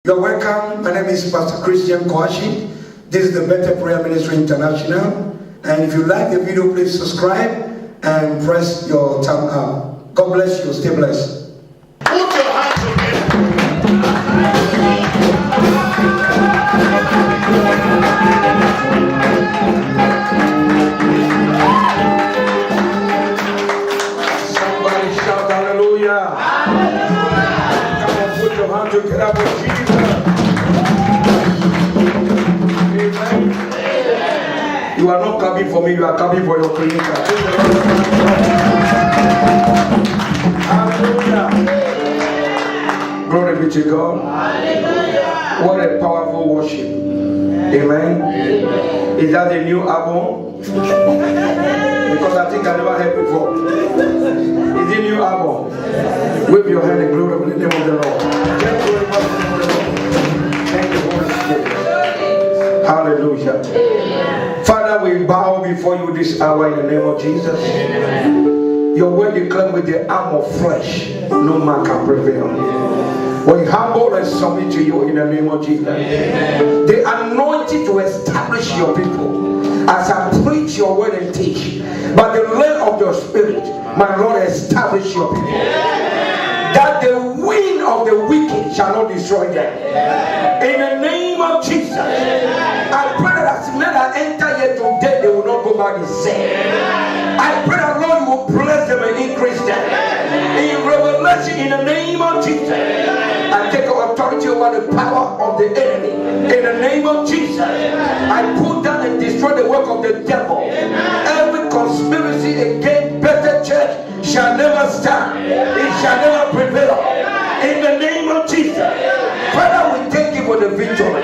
You're welcome. My name is Pastor Christian Kwashi. This is the Better Prayer Ministry International. And if you like the video, please subscribe and press your thumb up. God bless you. Stay blessed. Put your hands together. Somebody shout hallelujah. Hallelujah. Come on, put your hands together for Jesus. Amen. You are not coming for me, you are coming for your creator. Hallelujah. Glory be to God. Hallelujah. What a powerful worship. Amen. Is that a new album? Because I think I never heard before. Is it a new album? Wave your hand and glory in the name of the Lord. Thank you, Holy Spirit. Hallelujah. Father, we bow before you this hour in the name of Jesus. Your word declared with the arm of flesh, no man can prevail. We humble and submit to you in the name of Jesus. The anointing to establish your people as I preach your word and teach, but the length of your spirit, my Lord, establish your people. That the wind of the wicked shall not destroy them. In the name of Jesus, I pray that as men that enter here today, they will not go back the same. I pray that Lord, you will bless them and increase them. In revelation, in the name of Jesus, I take authority over the power of the enemy. In the name of Jesus, I put down and destroy the work of the devil. Every conspiracy against Better Church shall never stand. It shall never prevail. In the name of Jesus, Father, we thank you for the victory.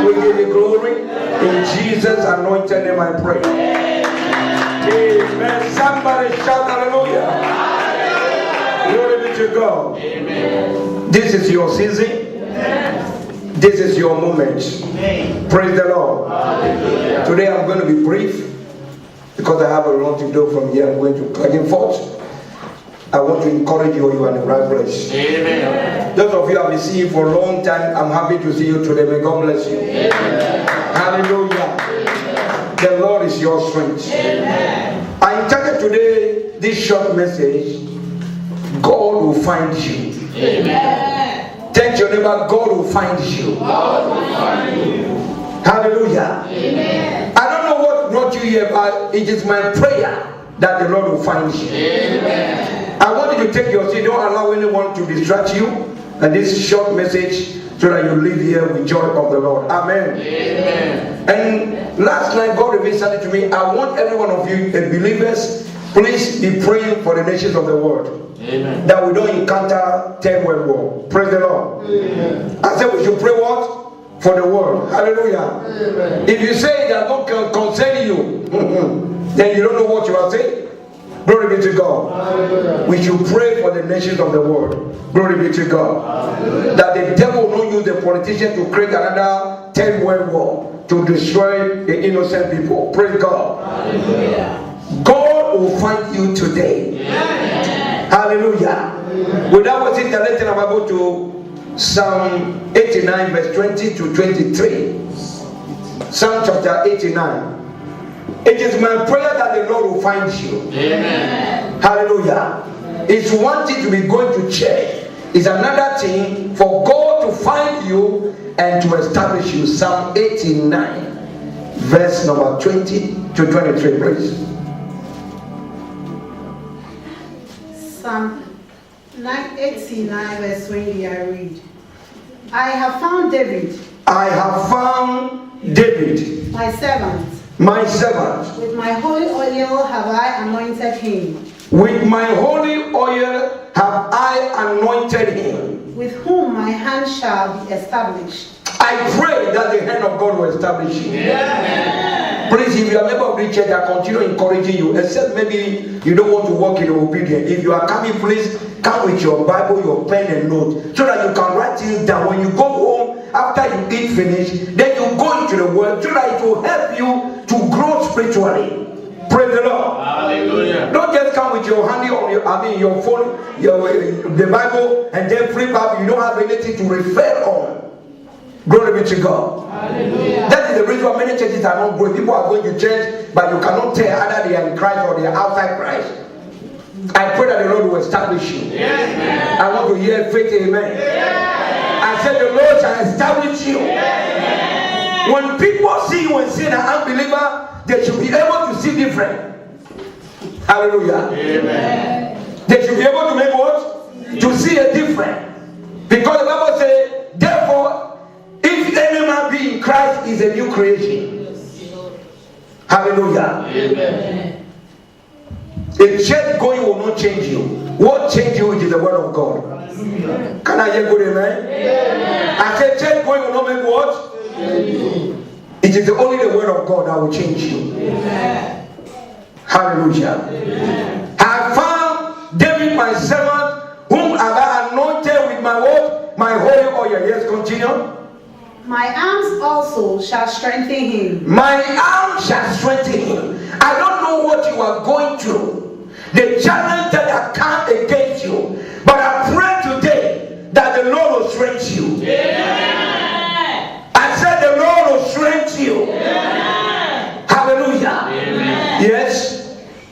We give you glory. In Jesus' anointed name I pray. Amen. Somebody shout hallelujah. Glory be to God. Amen. This is your season. This is your moment. Praise the Lord. Hallelujah. Today I'm going to be brief because I have a lot to do from here. I'm going to Klagenfurt. I want to encourage you. You are in the right place. Amen. Those of you I have been seeing for a long time, I'm happy to see you today. May God bless you. Amen. Hallelujah. Amen. The Lord is your strength. Amen. I entitled today this short message, God will find you. Amen. Tell your neighbor, God will find you. God will find you. Hallelujah. Amen. I don't know what brought you here, but it is my prayer that the Lord will find you. Amen. I want you to take your seat. Don't allow anyone to distract you. And this short message so that you live here with joy of the Lord. Amen. Amen. And last night God revealed something to me. I want every one of you, the believers, please be praying for the nations of the world. Amen. That we don't encounter third world war. Praise the Lord. Amen. I said we should pray what? For the world. Hallelujah. Amen. If you say that God can concern you, then you don't know what you are saying. Glory be to God. Hallelujah. We should pray for the nations of the world. Glory be to God. Hallelujah. That the devil will not use the politician to create another third world war to destroy the innocent people. Praise God. Hallelujah. God will find you today. Amen. Hallelujah. Amen. Without wasting the letter, I'm about to Psalm 89 verse 20 to 23. Psalm chapter 89. It is my prayer that the Lord will find you. Amen. Hallelujah. It's one thing to be going to church. It's another thing for God to find you and to establish you. Psalm 89 verse number 20 to 23, please. Psalm 89 verse 20, I read. I have found David. I have found David. My servant. My servant. With my holy oil have I anointed him. With my holy oil have I anointed him. With whom my hand shall be established. I pray that the hand of God will establish you. Yeah. Please, if you are a member of the church, I continue encouraging you, except maybe you don't want to walk in obedience. If you are coming, please come with your Bible, your pen and note, so that you can write things down. When you go home, after you eat finish, then you go into the word, so that it will help you to grow spiritually. Praise the Lord. Hallelujah. Don't just come with your handy on your phone, the Bible, and then flip up. You don't have anything to refer on. Glory be to God. Hallelujah. That is the reason why many churches are not growing. People are going to church, but you cannot tell either they are in Christ or they are outside Christ. I pray that the Lord will establish you. Yes. I want to hear faith, amen. Yes. I said the Lord shall establish you. Yes. When people see you and see an unbeliever, they should be able to see different. Hallelujah. Amen. They should be able to make what? To see a different. Because the Bible says, therefore, if any man be in Christ, is a new creation. Hallelujah. Amen. A church going will not change you. What change you is the word of God. Hallelujah. Can I hear good amen? Amen. I said church going will not make what? It is only the word of God that will change you. Amen. Hallelujah. Amen. I found David my servant, whom have I anointed with my what? My holy oil. Yes, continue. My arms also shall strengthen him. My arms shall strengthen him. I don't know what you are going through, the challenge that I come against you, but I pray today that the Lord will strengthen you. Yeah. I said the Lord will strengthen you. Yeah. Hallelujah. Amen. Yes.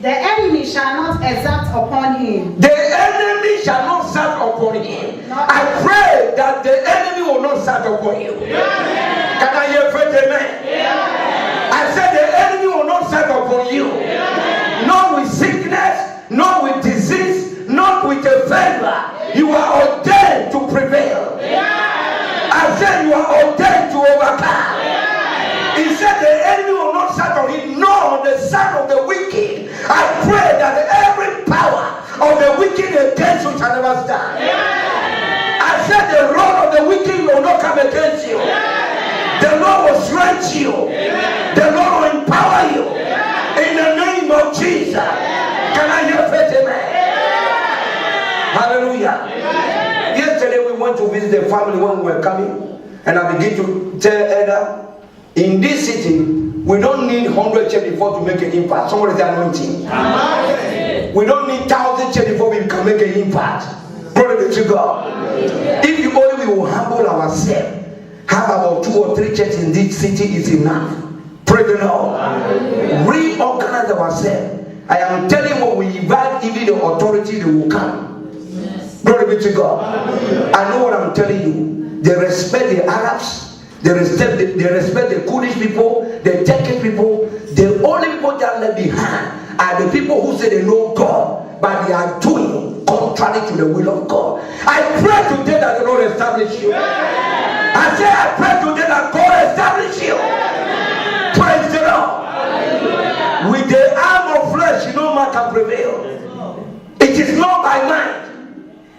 The enemy shall not exact upon him. The enemy shall not exact upon him. I pray that the enemy will not exact upon you. Yeah. Can I hear faith, amen? Yeah. I said the enemy will not exact upon you. Yeah. Not with sickness, not with disease, not with a failure. You are ordained to prevail. Yeah. I said you are ordained to overcome. Yeah. He said the enemy will not exact on him, nor the son of the wicked. I pray that every power of the wicked against you shall never stand. Yeah. I said the rod of the wicked will not come against you. Yeah. The Lord will strengthen you. Yeah. The Lord will empower you. Yeah. In the name of Jesus. Yeah. Can I hear faith, amen? Yeah. Hallelujah. Yeah. Yesterday we went to visit the family when we were coming, and I began to tell Edda, in this city, we don't need 100 church before to make an impact. Somebody is anointing. Amen. We don't need 1,000 church before we can make an impact. Glory be to God. Amen. If you only will humble ourselves, have about 2 or 3 churches in this city is enough. Praise the Lord. Amen. Reorganize ourselves. I am telling you, when we invite even the authority, they will come. Yes. Glory be to God. Amen. I know what I'm telling you. They respect the Arabs. They respect the Kurdish people, the Turkish people. The only people that are left behind are the people who say they know God, but they are doing contrary to the will of God. I pray today that the Lord establish you. I say I pray today that God establish you. Praise the Lord. With the arm of flesh, no man can prevail. It is not by might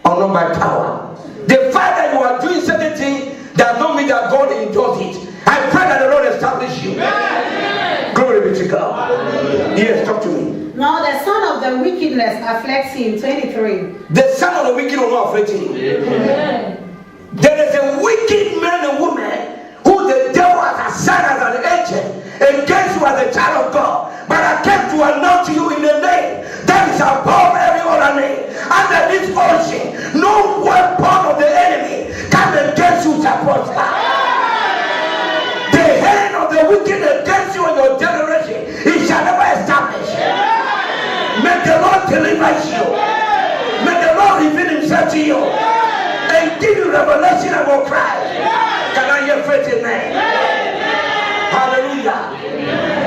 or not by power. The fact that you are doing certain things does not mean that God enjoys it. I pray that the Lord establish you. Amen. Glory be to God. Amen. Yes, talk to me. Now the son of the wickedness afflicts him. 23. The son of the wicked will not afflict him. Amen. There is a wicked man and woman who the devil has assigned as an agent against you as a child of God. But I came to announce to you in the name that is above every other name. Under this ocean, no weapon of the enemy can against you shall prosper. The hand of the wicked against you and your generation, it shall never establish. May the Lord deliver you. May the Lord reveal himself to you and give you revelation about Christ. Can I hear faith in me? Hallelujah.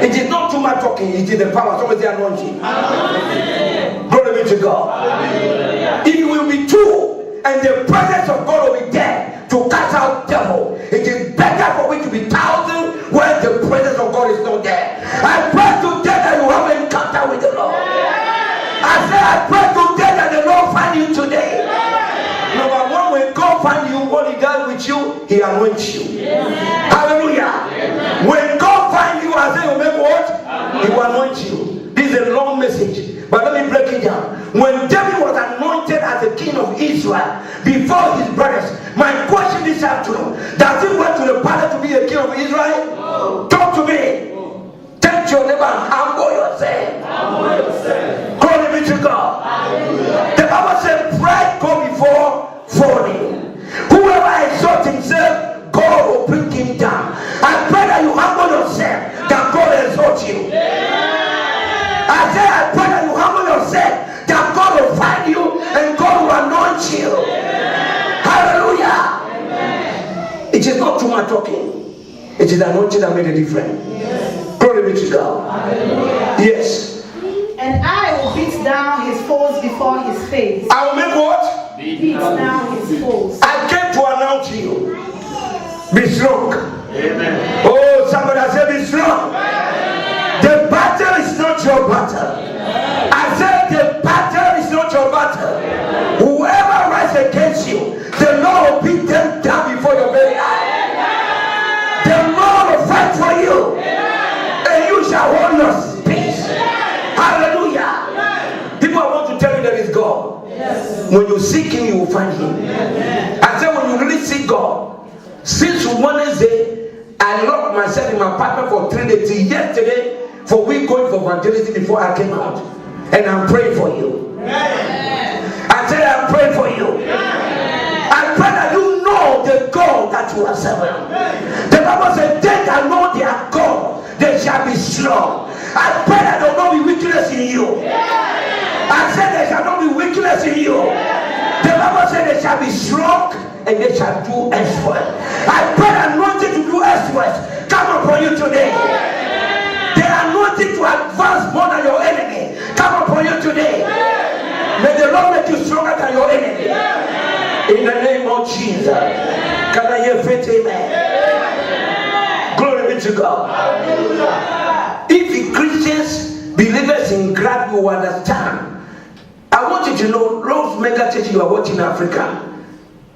It is not too much talking, it is the power. Somebody say anointing. Glory be to God. It will be true, and the presence of God will be there to cast out devil. It is better for we to be thousand when the presence of God is not there. I pray today that you have an encounter with the Lord. I say I pray today that the Lord find you today. Number one, when God find you, what he does with you, he anoints you. Hallelujah. When God find you, I say you make what? He will anoint you. This is a long message, but let me break it down. When David was anointed as the king of Israel before his brothers, my question this afternoon, does he went to the palace to be a king of Israel? No. Talk to me. Take your neighbor and humble yourself. Humble yourself. Glory be to God. Hallelujah. The Bible said, pride go before falling. Whoever exalts himself, God will will bring him down. I pray that you humble yourself, that God exalt you. I pray that you humble yourself, that God will find you and God will anoint you. Hallelujah. It is not too much talking. It is the anointing that made a difference. Glory be to God. Yes. And I will beat down his foes before his face. I will make what? Beat down his foes. I came to announce you. Be strong. Amen. Oh, somebody said be strong. The battle is not your battle. I said the battle is not your battle. Whoever rises against you, the Lord will beat them down before your very eyes. The Lord will fight for you, and you shall hold your peace. Hallelujah. People, I want to tell you that is God. When you seek him, you will find him. I said when you really seek God, since Wednesday, I locked myself in my apartment for 3 days. Till yesterday, for we going for evangelism before I came out. And I'm praying for you. I said I'm praying for you. I pray that you know the God that you are serving. The Bible said, they that know their God, they shall be strong. I pray that there will not be weakness in you. I said there shall not be weakness in you. The Bible said they shall be strong and they shall do exploit. I pray that anointing to do exploit come upon you today. The anointing to advance more than your enemy come upon you today. May the Lord make you stronger than your enemy. In the name of Jesus. Can I hear faith? Amen. Glory be to God. If the Christians, believers in God will understand, I want you to know, those mega churches you are watching in Africa,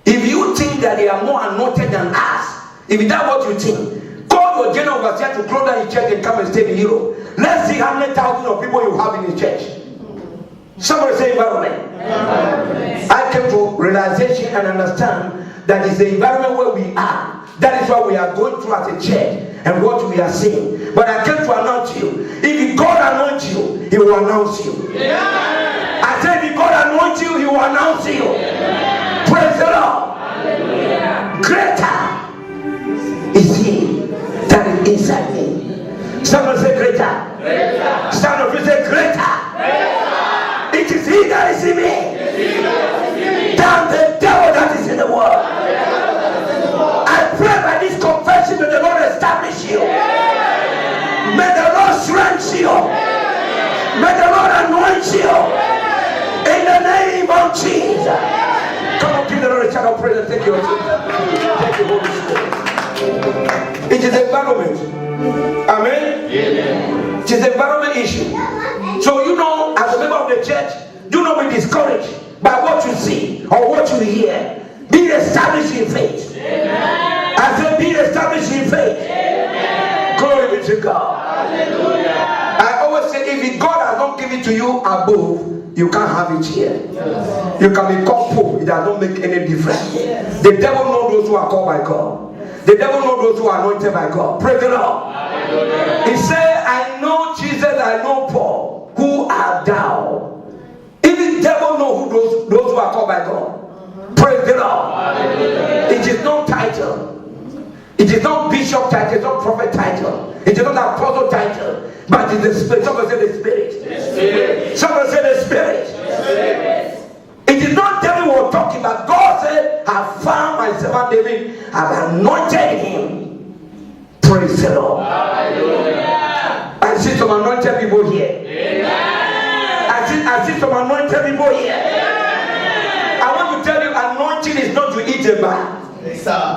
if you think that they are more anointed than us, if that's what you think, call your general overseer to close down his church and come and stay in Europe. Let's see how many thousands of people you have in his church. Somebody say environment. I came to realization and understand that it's the environment where we are. That is what we are going through as a church and what we are seeing. But I came to announce you. If God anoints you, he will announce you. I said if God anoints you, he will announce you. Praise the Lord. Greater is he that is inside me. Someone say greater. Stand up and say greater. It is he that is in me than the devil that is in the world. I pray by this confession that the Lord establish you. May the Lord strengthen you. May the Lord anoint you. In the name of Jesus. Come on, give the Lord a shout of praise and thank you. Thank you, Holy Spirit. It is environment. Amen. It is environment issue. So you know, as a member of the church, do not be discouraged by what you see or what you hear. Be established in faith. I said, be established in faith. Glory be to God. I always say, if God has not given it to you above, you can't have it here. You can be called pope. It does not make any difference. The devil knows those who are called by God. The devil knows those who are anointed by God. Praise the Lord. He said, I know Jesus, I know Paul. Who art thou? Even the devil knows who those who are called by God. Praise the Lord. It is not title. It is not bishop title. It is not prophet title. It is not apostle title. But it is the Spirit. Somebody say the Spirit. Somebody say the Spirit. It is not David who was talking, but God said, I found my servant David, I've anointed him. Praise the Lord. I see some anointed people here. I see some anointed people here. I want to tell you, anointing is not to eat a bar.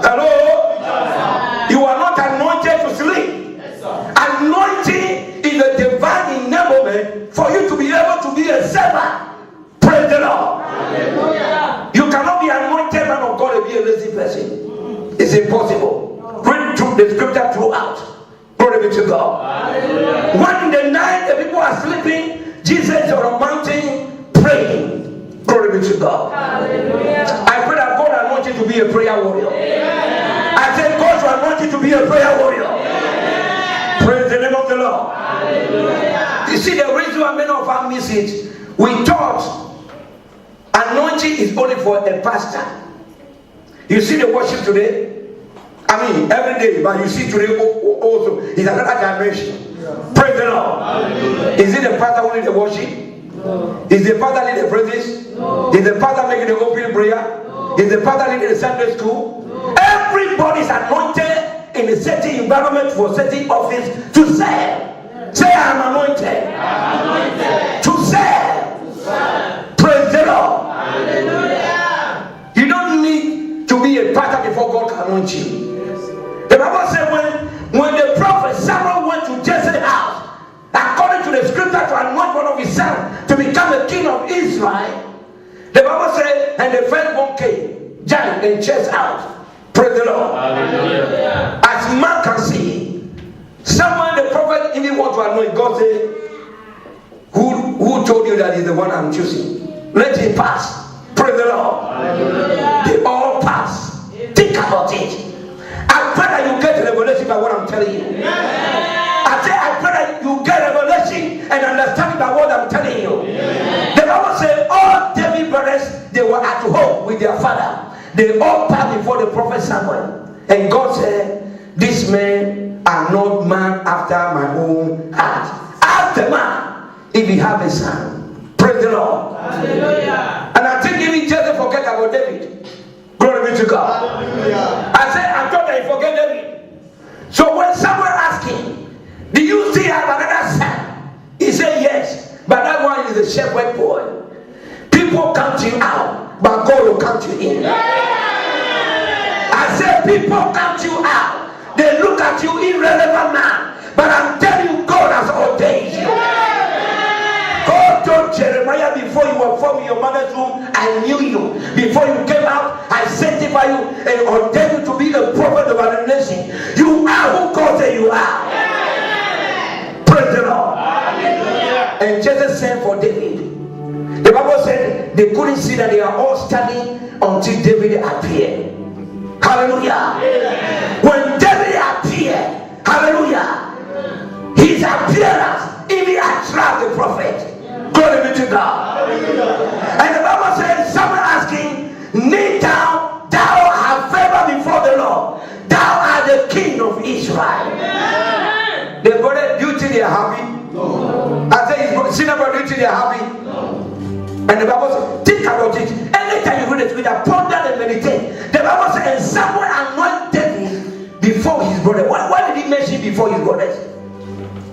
Hello? You are not anointed to sleep. Anointing is a divine enablement for you to be able to be a servant. Praise the Lord. You cannot be anointed man of God and be a lazy person. It's impossible. Read through the scripture throughout. Glory be to God. When in the night the people are sleeping, Jesus is on a mountain praying. Glory be to God. I pray that God anoint you to be a prayer warrior. I said God will anoint you to be a prayer warrior. Praise the name of the Lord. You see, the reason why many of us miss it, we thought anointing is only for a pastor. You see the worship today? I mean, every day, but you see today also is another dimension. Praise the Lord. Hallelujah. Is it the pastor who lead the worship? No. Is the pastor leading the praises? No. Is the pastor making the opening prayer? No. Is the pastor leading the Sunday school? No. Everybody is anointed in a certain environment for a certain office to serve. Yes. Say, I am anointed. To serve. Praise the Lord. Hallelujah. You don't need to be a pastor before God can anoint you. The Bible said when the prophet Samuel went to Jesse's house, according to the scripture, to anoint one of his sons to become a king of Israel, the Bible said, and the firstborn came, giant and chest out. Praise the Lord. Hallelujah. As man can see, someone the prophet even want to anoint. God said, who told you that he's the one I'm choosing? Let him pass. Praise the Lord. Hallelujah. They all pass. Think about it. I pray that you get revelation by what I'm telling you. Yeah. I pray that you get revelation and understanding by what I'm telling you. Yeah. The Bible says all David brothers, they were at home with their father. They all passed before the prophet Samuel. And God said, these men are not man after my own heart. Ask the man if he have a son. Praise the Lord. Hallelujah. And I think even Jesus forget about David. Glory be to God. Hallelujah. I said, I thought I forget David. So when someone asked him, do you still have another son? He said, yes. But that one is a shepherd boy. People count you out, but God will count you in. Yeah. I said, people count you out. They look at you irrelevant man. But I'm telling you, God has ordained you. Yeah. God told Jeremiah, before you were formed in your mother's womb, I knew you. Before you came out, I sanctified you and ordained you to be a prophet of a nation. You are who God said you are. Yeah. Praise the Lord. Hallelujah. And Jesus sent for David. The Bible said they couldn't see that they are all standing until David appeared. Hallelujah. Yeah. When David appeared, hallelujah, his appearance even attracted the prophet. Glory be to God. And the Bible says, someone asking, kneel down, thou have favor before the Lord. Thou art the king of Israel. Yeah. The brother, do you think they are happy? No. I say, sinner brother, do you think they are happy? No. And the Bible says, think about it. Anytime you read the scripture, ponder and meditate. The Bible says, and someone anointed David before his brother. Why did he mention before his brothers?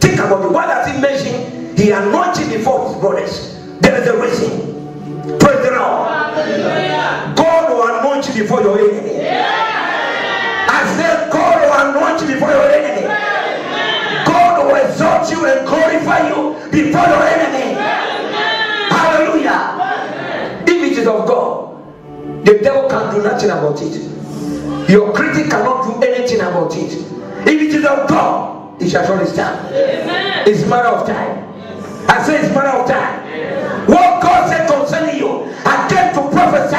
Think about it. Why does he mention he anointed before his brothers? There is a reason. Praise the Lord. Hallelujah. God will anoint you before your enemy. Yeah. I said God will anoint you before your enemy. Yeah. God will exalt you and glorify you before your enemy. Yeah. Hallelujah. Yeah. If it is of God, the devil can't do nothing about it. Your critic cannot do anything about it. If it is of God, it shall surely stand. Amen. It's a matter of time. I say it's a matter of time. Yeah. What God said concerning you, I came to prophesy.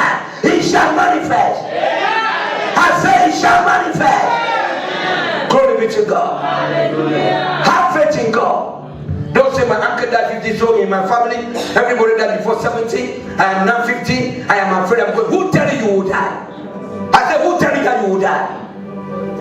It shall manifest. Yeah. I say it shall manifest. Yeah. Glory be to God. Hallelujah. Have faith in God. Don't say my uncle died 50 so in my family. Everybody died before 70. I am now 50. I am afraid I'm going. Who tell you you will die? I said, who tell you that you will die?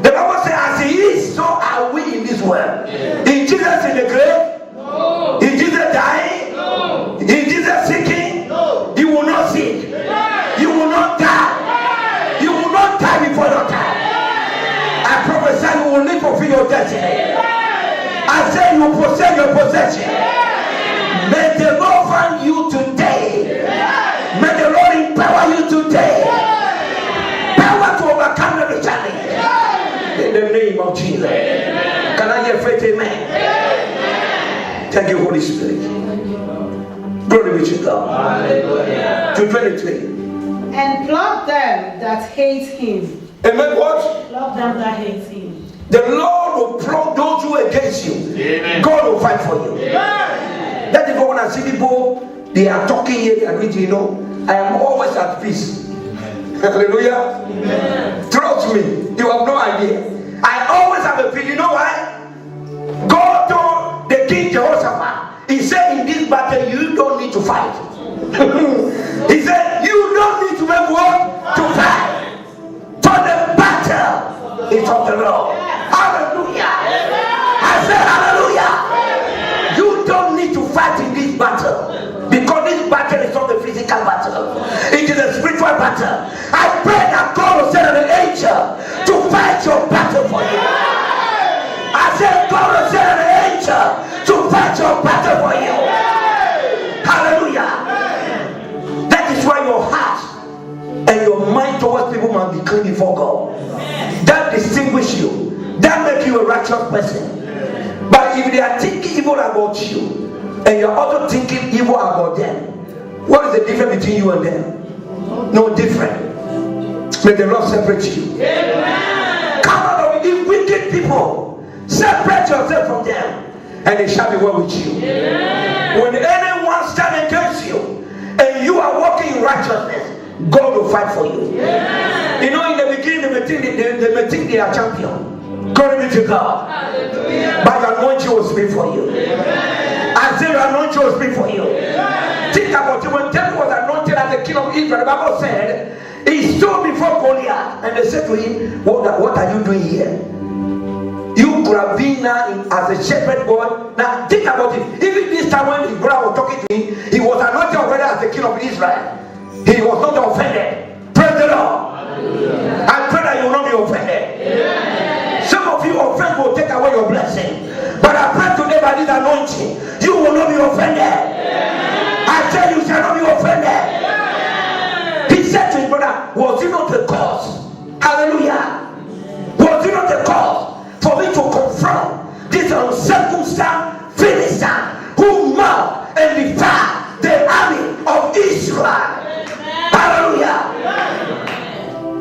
The Bible says, as he is, so are we in this world. Yeah. Is Jesus in the grave? No. Is Jesus dying? No. Is Jesus sinking? No. You will not sink. Yeah. You will not die. Yeah. You will not die before your time. Yeah. I prophesy you will live fulfill your destiny. Yeah. I say you will possess your possession. Yeah. May the Lord find you today. Yeah. May the Lord empower you today. Yeah. Power to overcome every challenge. Yeah. In the name of Jesus. Amen. Can I hear faith? Amen. Amen. Thank you, Holy Spirit. Glory be to God. Hallelujah. To 23. And pluck them that hate him. Amen. What? Pluck them that hate him. The Lord will pluck those who are against you. Amen. God will fight for you. Amen. That is why when I see people, they are talking here, they are reading, you know, I am always at peace. Hallelujah. Amen. Trust me, you have no idea. I always have a peace. You know why? God told the king Jehoshaphat, he said, in this battle you don't need to fight. He said, you don't need to make war to fight. For the battle is for Hallelujah. I say hallelujah. You don't need to fight in this battle, because this battle is not a physical battle, it is a spiritual battle. I pray that God will send an angel to fight your battle for you. I said God will send an angel to fight your battle for you. Hallelujah. That is why your heart and your mind towards people must be clean before God. That distinguish you, that make you a righteous person. But if they are thinking evil about you and you are also thinking evil about them, what is the difference between you and them? No different. May the Lord separate you. Come out of these wicked people. Separate yourself from them, and it shall be well with you. When anyone stand against you and you are walking in righteousness, God will fight for you. You know, in the beginning they may think they are champion. Glory be to God. But the anointing will speak for you. I say the anointing will speak for you. Think about it. When David was anointed as the king of Israel, the Bible said he stood before Goliath and they said to him, what are you doing here? You could have been now as a shepherd boy. Now think about it. Even this time when his brother was talking to him, he was anointed already as the king of Israel. He was not offended. Praise the Lord. I pray that you will not be offended. Some of you offense will take away your blessing. But I pray today by this anointing, you will not be offended. I tell you, shall not be offended. He said to his brother, was it not a cause? Hallelujah. Was it not a cause for me to confront this uncircumcised Philistine who mocked and defied the army of Israel? Hallelujah.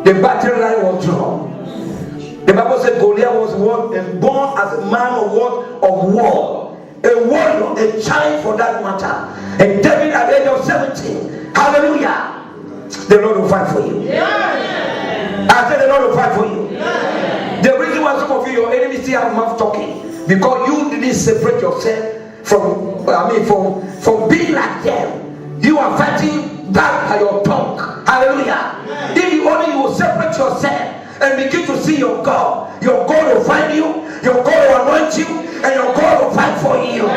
The battle line was drawn. The Bible said Goliath was born as a man of war, a warrior, a child for that matter. And David at the age of 17, hallelujah, the Lord will fight for you. I said the Lord will fight for you. The reason why some of you, your enemies still have mouth talking, because you didn't separate yourself from being like them. You are fighting back by your tongue. Hallelujah. If you will separate yourself and begin to see your God will find you, your God will anoint you, and your God will fight for you.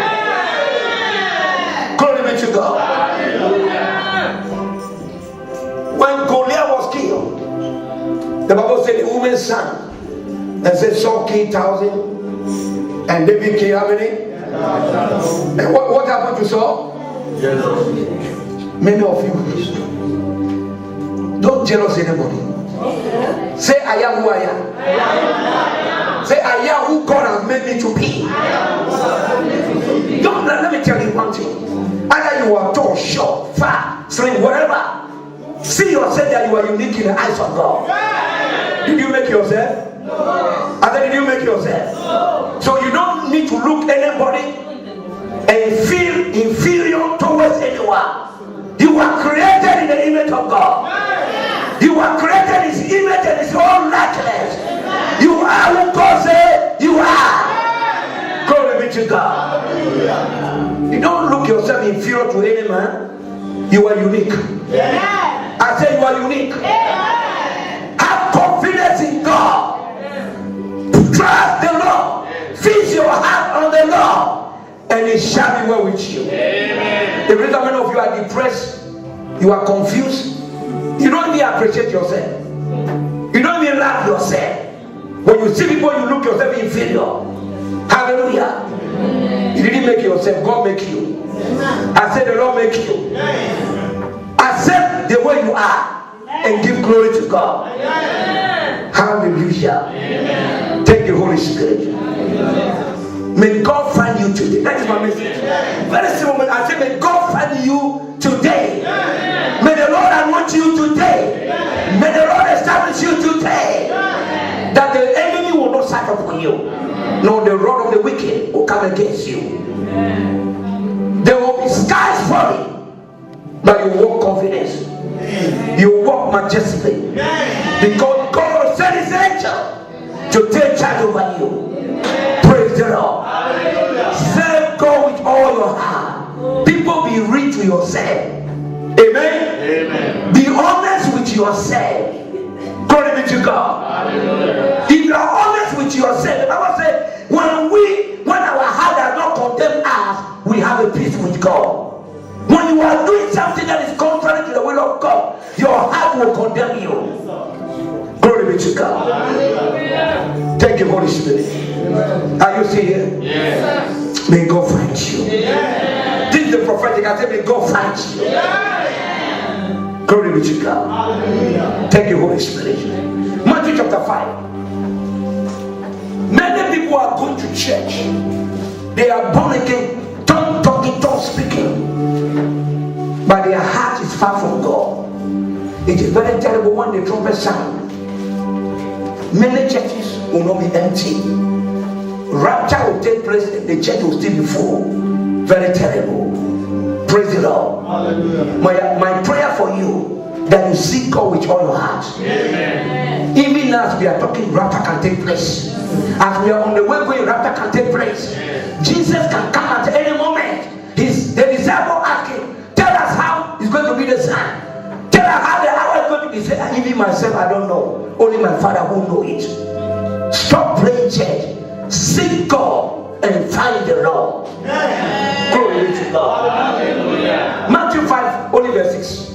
Glory be to God. When Goliath was killed, the Bible said the woman sang and said Saul killed 1,000 and David killed how many? And what happened to Saul? Many of you don't jealous anybody. Say I am who I am. Say I am who God has made me to be. Don't let me tell you one thing. Either you are tall, short, fat, slim, whatever. See yourself that you are unique in the eyes of God. Did you make yourself? No. I said, did you make yourself? No. So you don't need to look anybody and feel inferior towards anyone. You are created in the image of God. You are created in His image and His own likeness. You are who God says you are. Glory be to God. You don't look yourself inferior to any man. You are unique. I say you are unique. Have confidence in God. Trust the Lord. Fix your heart on the Lord, and it shall be well with you. The reason many of you are depressed, you are confused, you don't even appreciate yourself. You don't even love yourself. When you see people, you look yourself inferior. Hallelujah. You didn't make yourself, God make you. I said the Lord make you. Accept the way you are and give glory to God. Hallelujah. Take the Holy Spirit. May God find you today. That is my message. Very simple. I say may God find you today. May the Lord anoint you today. May the Lord establish you today. That the enemy will not suffer for you, nor the rod of the wicked will come against you. There will be skies falling, but you walk confidence. You walk majestically, because God will send His angel to take charge over you. Praise the Lord. Serve God with all your heart. People, be real to yourself. Amen. Amen. Be honest with yourself. Glory be to God. If you are honest with with yourself. The Bible says, when our heart does not condemn us, we have a peace with God. When you are doing something that is contrary to the will of God, your heart will condemn you. Glory be to God. Thank you, Holy Spirit. Are you still here? Yes. May God find you. Yes. This is the prophetic. I say, may God find you. Yes. Glory be to God. Thank you, Holy Spirit. Matthew chapter 5. Many people are going to church. They are born again, tongue talking, tongue speaking, but their heart is far from God. It is very terrible when the trumpet sound. Many churches will not be empty. Rapture will take place and the church will still be full. Very terrible. Praise the Lord. Hallelujah. My prayer for you, that you seek God with all your heart. Amen. Even as we are talking, rapture can take place. As we are on the way going, rapture can take place. Jesus can come at any moment. The disciple asked him, tell us how it's going to be the sign. Tell us how the hour is going to be. He said, even myself, I don't know. Only my Father who knows it. Stop playing church. Seek God and find the Lord. Glory be to God. Hallelujah. Matthew 5, only verse 6.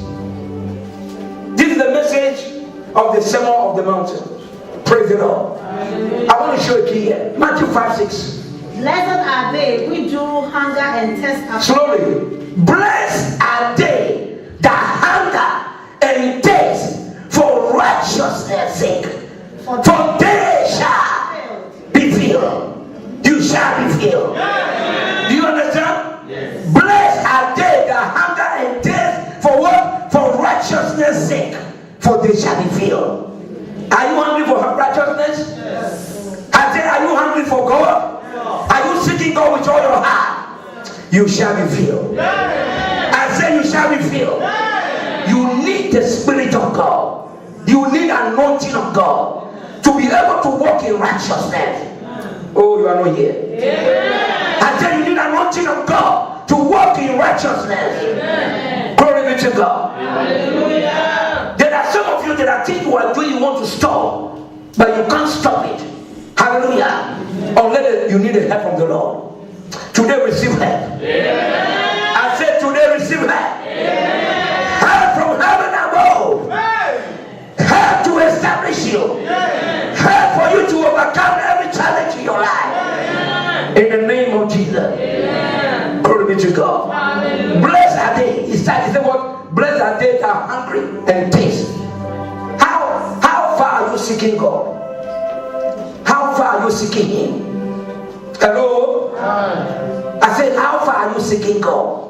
This is the message of the Sermon of the Mountain. Praise the Lord. I want to show it here. Matthew 5, 6. Blessed are they which do hunger and thirst after. Slowly. Blessed are they that hunger and thirst for righteousness' sake, for they shall be filled. You shall be filled. Do you understand? Yes. Blessed are they that hunger and thirst for what? For righteousness' sake, for they shall be filled. Are you hungry for righteousness? Yes. I say, are you hungry for God? Yes. Are you seeking God with all your heart? You shall be filled. Yes. I say, you shall be filled. Yes. You need the Spirit of God. You need anointing of God to be able to walk in righteousness. Oh, you are not here. Yes. I say, you need anointing of God to walk in righteousness. Yes. Glory be to God. Hallelujah. There are some of you that are things you are doing, you want to stop, but you can't stop it. Hallelujah. Unless you need the help from the Lord. Today receive help. Yeah. I said today receive help. Yeah. Help from heaven above. Yeah. Help to establish you. Yeah. Help for you to overcome every challenge in your life. Yeah. In the name of Jesus. Yeah. Glory be to God. Hallelujah. Blessed are they. He said what? Blessed are they that are hungry and taste. How far are you seeking God? How far are you seeking Him? Hello? I said, how far are you seeking God?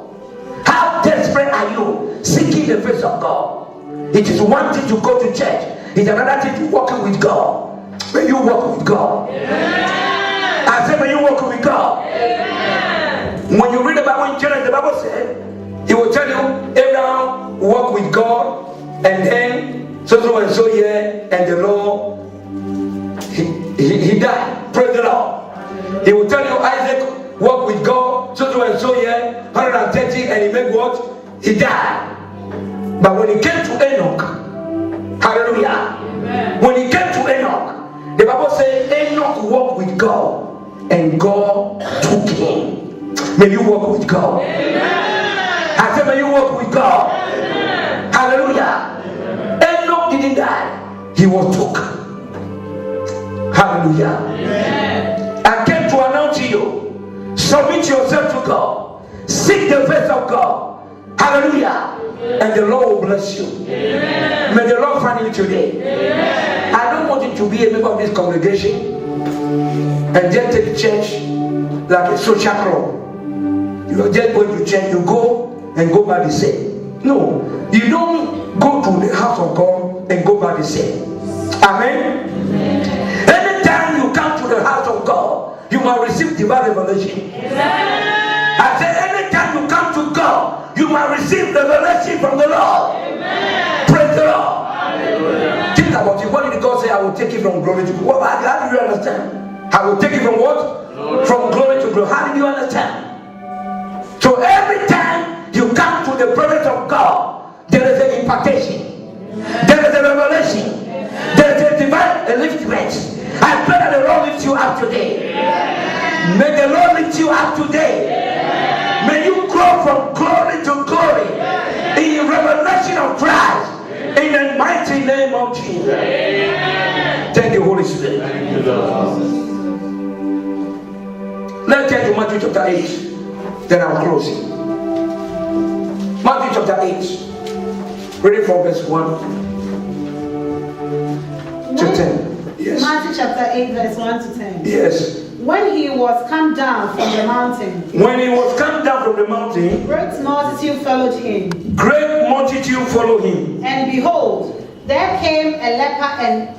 How desperate are you seeking the face of God? It is one thing to go to church. It's another thing to walk with God. When you walk with God. Yeah. I said, when you walk with God. Yeah. When you read the Bible in Genesis, the Bible said, He will tell you, Abraham walked with God, and then so and so here, and the Lord, he died. Praise the Lord. He will tell you, Isaac walked with God, so and so here, 130, and he made what? He died. But when he came to Enoch, hallelujah. Amen. When he came to Enoch, the Bible says Enoch walked with God, and God took him. May you walk with God. Amen. I said, may you walk with God. Amen. Hallelujah. Enoch didn't die, he was took. Hallelujah. Amen. I came to announce to you, submit yourself to God, seek the face of God. Hallelujah. Amen. And the Lord will bless you. Amen. May the Lord find you today. Amen. I don't want you to be a member of this congregation and just take church like a social club. You are just going to church, you go and go back the same. No, you don't go to the house of God and go back the same. Amen. Amen. Anytime you come to the house of God, you must receive divine revelation. Amen. I said, anytime you come to God, you must receive revelation from the Lord. Amen. Praise the Lord. Hallelujah. Think about it. What did God say? I will take you from glory to glory. How do you understand? I will take you from what? Glory. From glory to glory. How did you understand? So every time you come to the presence of God, there is an impartation. Amen. There is a revelation. Amen. There is a divine liftment. I pray that the Lord lifts you up today. May the Lord lift you up today. May you grow from glory to glory in revelation of Christ. In the mighty name of Jesus. Thank you, Holy Spirit. Let's turn to Matthew chapter 8. Then I'm closing. Matthew chapter 8. Read it from verse 1 to 10. Yes. Matthew chapter 8, verse 1 to 10. Yes. When he was come down from the mountain, When he was come down from the mountain, great multitude followed him. great multitude followed him. And behold, there came a leper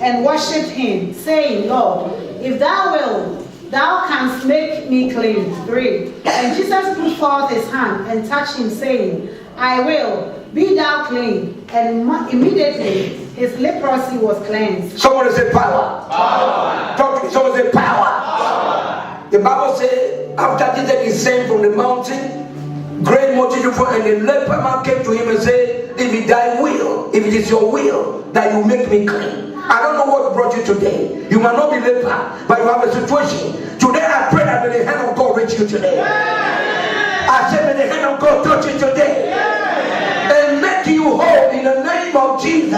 and worshipped him, saying, Lord, if thou wilt, thou canst make me clean. 3. And Jesus put forth his hand and touched him, saying, I will, be thou clean. And immediately his leprosy was cleansed. Somebody say power. Power. Talk to me. Somebody say power. Power. The Bible says after Jesus descended from the mountain, great multitude and the leper man came to him and said, if it thy will, if it is your will that you make me clean. I don't know what brought you today. You might not be leper, but you have a situation. Today I pray that may the hand of God reach you today. I said may the hand of God touch you today. And make you whole in the name of Jesus.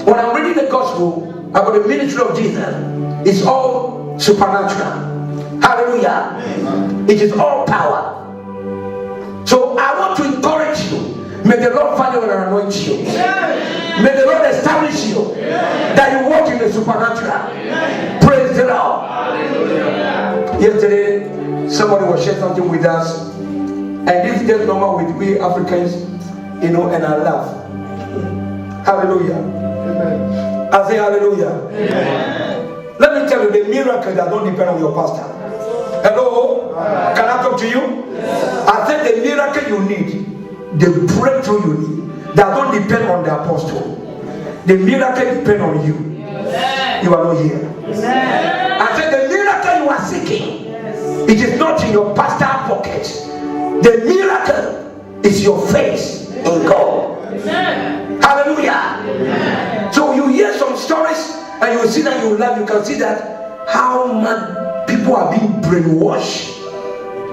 When I'm reading the gospel about the ministry of Jesus, it's all supernatural. Hallelujah. It is all power. So I want to encourage you. May the Lord find you and anoint you. May the Lord establish you that you walk in the supernatural. Praise the Lord. Yesterday, somebody was sharing something with us, and this is just normal with we Africans, you know, and I laugh. Hallelujah. Amen. I say hallelujah. Amen. Let me tell you, the miracle that don't depend on your pastor. Hello? Can I talk to you? Yes. I said the miracle you need, the breakthrough you need, that don't depend on the apostle. The miracle depends on you. Yes. You are not here. Yes. I said the miracle you are seeking, yes, it is not in your pastor pocket. The miracle is your faith in God. Yes. Hallelujah. Yes. So you hear some stories and you see that you laugh. You can see that how much people are being brainwashed.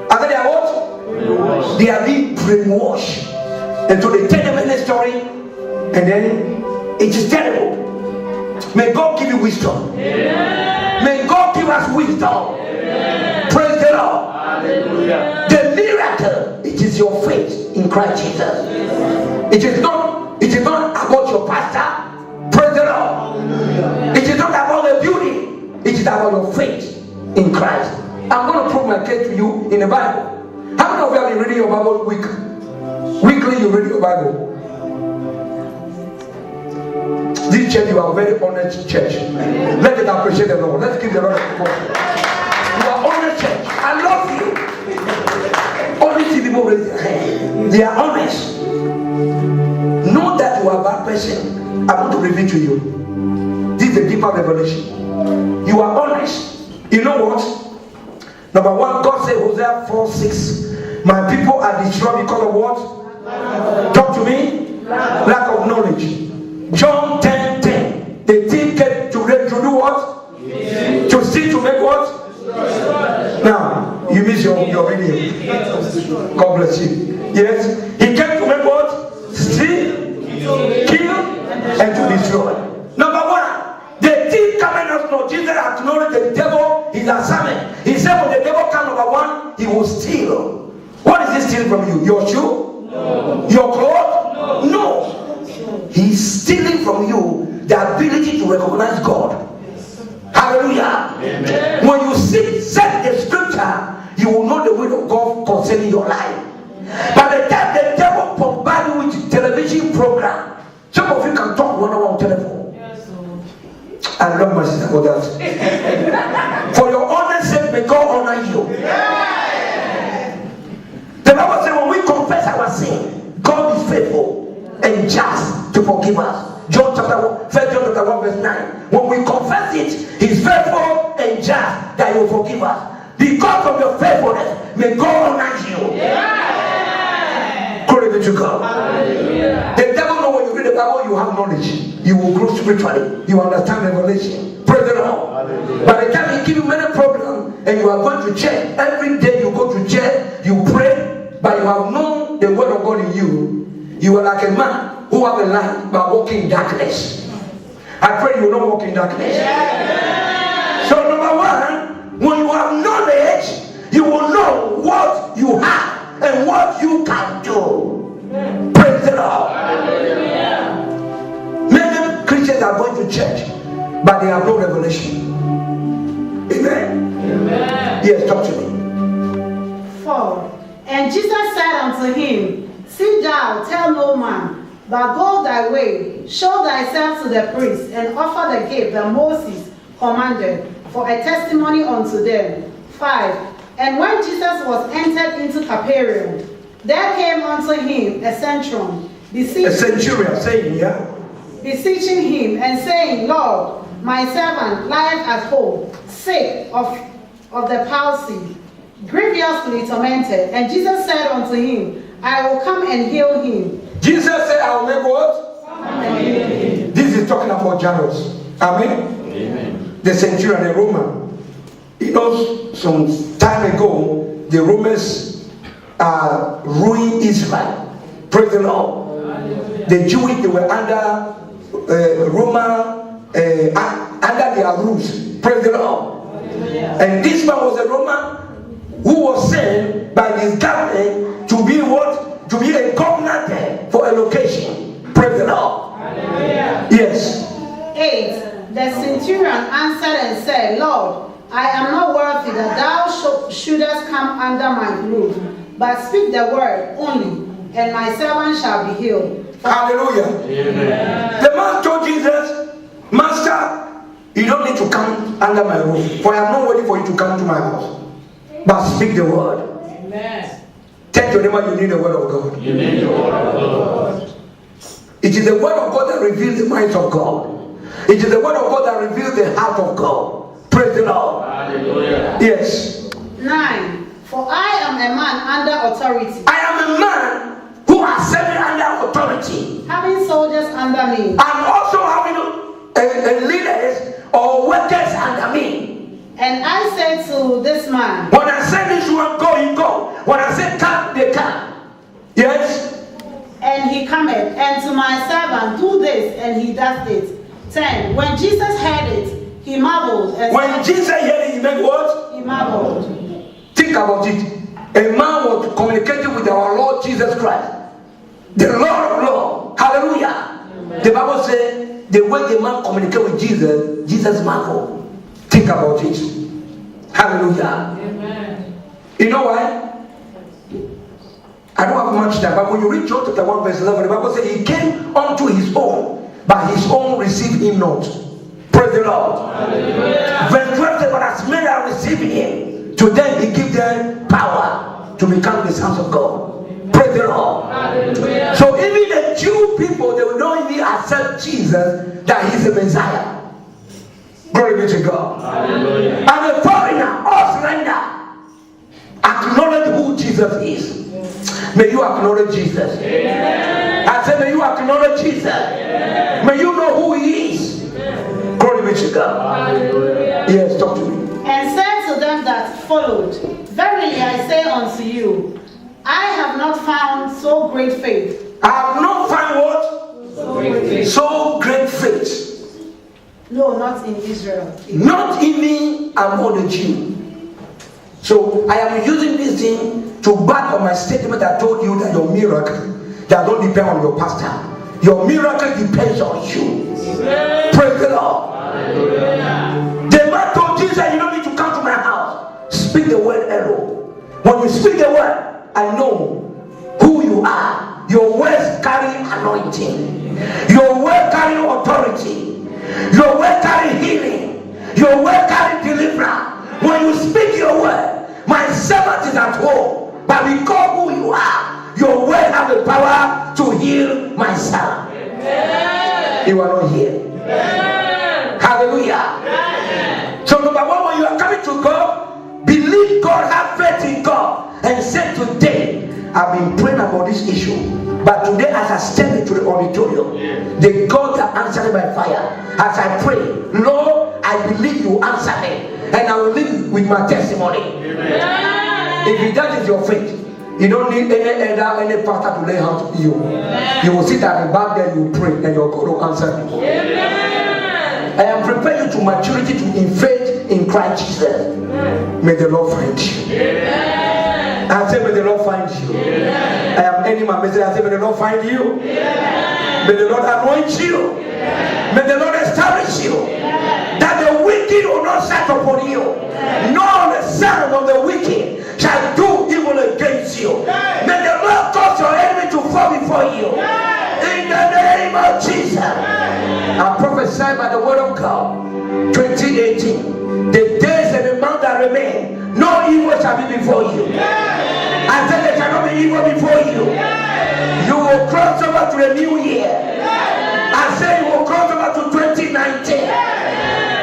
I said they are what? Brainwashed. They are being brainwashed. And so they tell them any story, and then it is terrible. May God give you wisdom. Amen. May God give us wisdom. Amen. Praise the Lord. Hallelujah. The miracle, it is your faith in Christ Jesus. Amen. It is not about your pastor. Praise the Lord. Hallelujah. It is not about the beauty. It is about your faith in Christ. I'm going to prove my case to you in the Bible. How many of you have been reading your Bible weekly you read your Bible? This church, you are a very honest church. Let it appreciate the Lord. Let's give the Lord a support. You are honest church. I love you. Honest people raise their hand. They are honest. Know that you are a bad person. I want to reveal to you. This is a deeper revelation. You are honest. You know what? Number one, God said Hosea 4:6. My people are destroyed because of what? Talk to me. Lack of knowledge. John 10:10. The thief came to do what? To steal, to make what? Now, you miss your reading. God bless you. Yes. He came to make what? Steal, kill, and to destroy. Number one, the thief coming up, no, Jesus acknowledged the devil, his assignment. He said when the devil comes, number one, he will steal. What is he stealing from you? Your shoe? No. Your clothes? No. He's stealing from you the ability to recognize God. Hallelujah. Amen. When you set the scripture, you will know the will of God concerning your life. By the time the devil bombard you with television program, some of you can talk one-on-one telephone. Yes. I love my sister for that. For your honor's sake, may God honor you. Yeah. The Bible says when we confess our sin, God is faithful and just to forgive us. John chapter 1, 1 John chapter 1 verse 9. When we confess it, He's faithful and just that He will forgive us. Because of your faithfulness, may God honor you. Yeah. Glory be to God. Hallelujah. The devil knows when you read the Bible, you have knowledge. You will grow spiritually. You understand revelation. Praise the Lord. By the time he give you many problems and you are going to church, every day you go to church, you pray, but you have known the word of God in you. You are like a man who have a light but walking in darkness. I pray you will not walk in darkness. So number one, when you have knowledge, you will know what you have and what you can do. Praise the Lord. Many Christians are going to church, but they have no revelation. Amen. Yes, talk to me. 4. And Jesus said unto him, sit down, tell no man, but go thy way, show thyself to the priest, and offer the gift that Moses commanded, for a testimony unto them. 5. And when Jesus was entered into Capernaum, there came unto him a centurion, beseeching him, and saying, Lord, my servant lieth at home, sick of the palsy, grievously tormented. And Jesus said unto him, I will come and heal him. Jesus said, I will make what? Come and heal him. This is talking about Jairus. Amen. The centurion, the Roman. You know, some time ago, the Romans ruined Israel. Praise the Lord. The Jewish, they were under Roman, under their rules. Praise the Lord. And this man was a Roman who was sent by his government to be what? To be a governor for a location. Praise the Lord. Yes. 8. The centurion answered and said, Lord, I am not worthy that thou shouldest come under my roof, but speak the word only, and my servant shall be healed. Hallelujah. Amen. The man told Jesus, Master, you don't need to come under my roof, for I am not ready for you to come to my house. But speak the word. Amen. Tell your neighbor you need the word of God. You need the word of God. It is the word of God that reveals the mind of God. It is the word of God that reveals the heart of God. Praise the Lord. Hallelujah. Yes. 9. For I am a man under authority. I am a man who has serving under authority. Having soldiers under me. I'm also having leaders or workers under me. And I said to this man, when I say this one go, he go. When I say come, they come. Yes. And he cometh, and to my servant do this, and he does it. 10. When Jesus heard it, he marveled. When Jesus heard it, he made what? He marveled. Think about it. A man was communicating with our Lord Jesus Christ, the Lord of Lords. Hallelujah. Amen. The Bible says the way the man communicated with Jesus, Jesus marveled. Think about it. Hallelujah. Amen. You know why? I don't have much time, but when you read John chapter 1 verse 11, the Bible says he came unto his own, but his own received him not. Praise the Lord. Hallelujah. Verse 12 says, but as many are receiving him, to them he gives them power to become the sons of God. Praise the Lord. Hallelujah. So even the Jew people, they will not even accept Jesus that he's the Messiah. Glory be to God. Hallelujah. And the foreigner, all surrender, acknowledge who Jesus is. May you acknowledge Jesus. Amen. I said, may you acknowledge Jesus. Amen. May you know who he is. Amen. Glory be to God. Hallelujah. Yes, talk to me. And said to them that followed, verily I say unto you, I have not found so great faith. I have not found what? So great faith. So great faith. No, not in Israel. Not even among the Jews. So I am using this thing to back on my statement I told you that your miracle that don't depend on your pastor. Your miracle depends on you. Amen. Praise the Lord. Hallelujah. The man told Jesus, you don't need to come to my house. Speak the word alone. When you speak the word, I know who you are. Your words carry anointing. Your word carry authority. Your word carry healing. Your word carry deliverance. When you speak your word, my servant is at home, but because who you are, your word has the power to heal my son. Amen. You are not here. Amen. Hallelujah. Amen. So number one, when you are coming to God, believe God, have faith in God, and say today, I've been praying about this issue. But today, as I step into the auditorium, the God that answered by fire, as I pray, Lord, I believe you answer me, and I will live with my testimony. If that is your faith, you don't need any pastor to lay hands on you. You will sit at the back there, you pray, and your God will answer you. I am preparing you to maturity in faith in Christ Jesus. May the Lord find you. I say, may the Lord find you. I am ending my message. I say, may the Lord find you. May the Lord anoint you. May the Lord establish you. That the wicked will not set upon you. Nor the son of the wicked shall do evil against you. May the Lord cause your enemy to fall before you. In the name of Jesus. I prophesy by the word of God. 2018. The days and the months that remain, no evil shall be before you. I said there shall not be evil before you. You will cross over to the new year. I say you will cross over to 2019.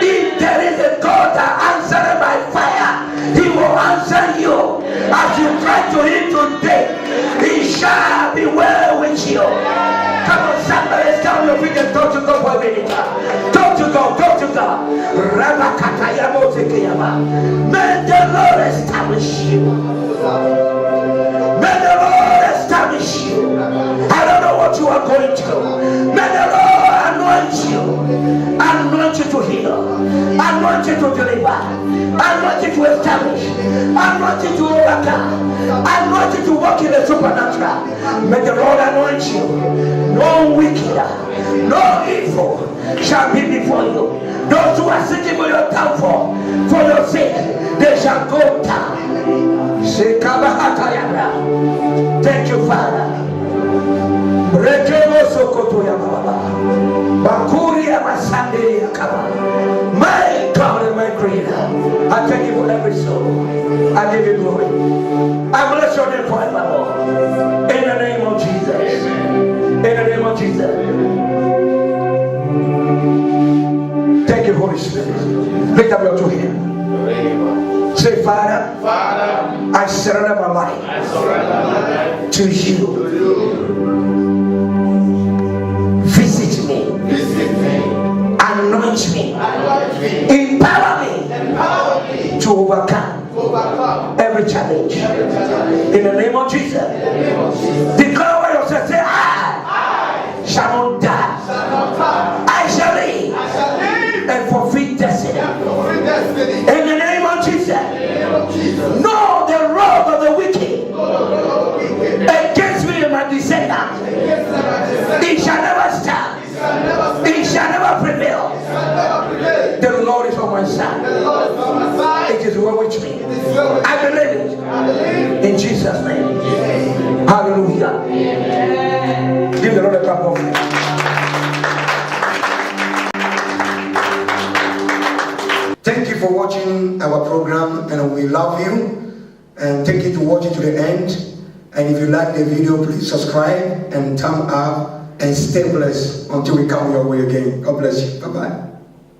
If there is a God that answered by fire, he will answer you. As you cry to him today, he shall be well with you. Come on, somebody stand on your feet and talk to God for a minute. Talk to God, talk to God. May the Lord establish you. May the Lord establish you. I don't know what you are going through. May the Lord anoint you. Anoint you to heal. Anoint you to deliver. Anoint you to establish. Anoint you to overcome. Anoint you to walk in the supernatural. May the Lord anoint you. No wicked, no evil shall be before you. Those who are seeking for your downfall, for your sake, they shall go down. Thank you, Father. My God and my Creator, I thank you for every soul. I give you glory. I bless your name forevermore. In the name of Jesus. In the name of Jesus. Thank you, Holy Spirit. Lift up your two hands. Say, Father, I surrender my life to you. Visit me. Anoint me. Empower me to overcome every challenge. In the name of Jesus. Declare over yourself. Say, I shall not die. I shall live and fulfill destiny. In the name of Jesus. No, the road of the wicked against me and my descendants, it shall never stand. It shall never prevail. The Lord is on my side. It is well with me. I believe it. In Jesus' name. Hallelujah. Give the Lord a clap of hands. Thank you for watching our program, and we love you. And thank you to watch it to the end. And if you like the video, please subscribe and thumb up and stay blessed until we come your way again. God bless you. Bye-bye.